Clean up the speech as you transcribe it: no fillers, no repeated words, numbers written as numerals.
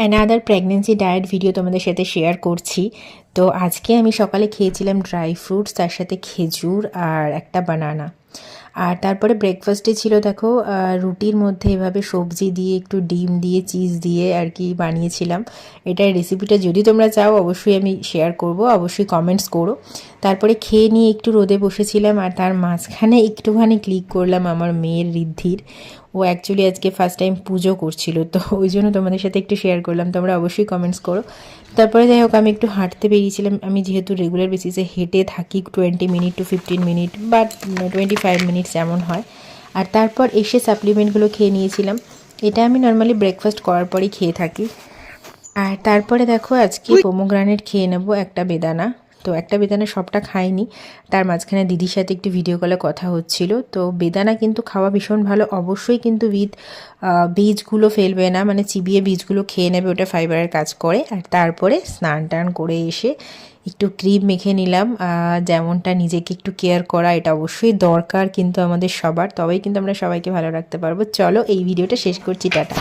Another pregnancy diet video তোমাদের সাথে share করছি। তো আজকে আমি সকালে খেয়েছিলাম ড্রাই ফ্রুটস, তার সাথে খেজুর আর একটা বানানা। আর তারপরে ব্রেকফাস্টে ছিল দেখো রুটির মধ্যে এভাবে সবজি দিয়ে একটু ডিম দিয়ে চিজ দিয়ে আর কি বানিয়েছিলাম। এটার রেসিপিটা যদি তোমরা চাও অবশ্যই আমি শেয়ার করব, অবশ্যই কমেন্টস করো। তারপরে খেয়ে নিয়ে একটু রোদে বসেছিলাম, আর তার মাঝখানে একটুখানি ক্লিক করলাম আমার মেয়ের ঋদ্ধির। ও অ্যাকচুয়ালি আজকে ফার্স্ট টাইম পুজো করছিল, তো ওই জন্য তোমাদের সাথে একটু শেয়ার করলাম, তোমরা অবশ্যই কমেন্টস করো। তারপরে যাই হোক আমি একটু হাঁটতে বেরিয়েছিলাম। আমি যেহেতু রেগুলার বেসিসে হেঁটে থাকি 20 মিনিট টু 15 মিনিট বা 25 মিনিটস যেমন হয়। আর তারপর এসে সাপ্লিমেন্টগুলো খেয়ে নিয়েছিলাম। এটা আমি নর্মালি ব্রেকফাস্ট করার পরেই খেয়ে থাকি। আর তারপরে দেখো আজকে পোমোগ্রানেট খেয়ে নেবো, একটা বেদানা। তো একটা বেদানা সবটা খাইনি, তার মাঝখানে দিদির সাথে একটু ভিডিও কলে কথা হচ্ছিল। তো বেদানা কিন্তু খাওয়া ভীষণ ভালো, অবশ্যই কিন্তু উইথ বীজগুলো ফেলবে না, মানে চিবিয়ে বীজগুলো খেয়ে নেবে, ওটা ফাইবারের কাজ করে। আর তারপরে স্নান টান করে এসে একটু ক্রিম মেখে নিলাম। যেমনটা নিজেকে একটু কেয়ার করা, এটা অবশ্যই দরকার কিন্তু আমাদের সবার, তবেই কিন্তু আমরা সবাইকে ভালো রাখতে পারবো। চলো এই ভিডিওটা শেষ করছি, টাটা।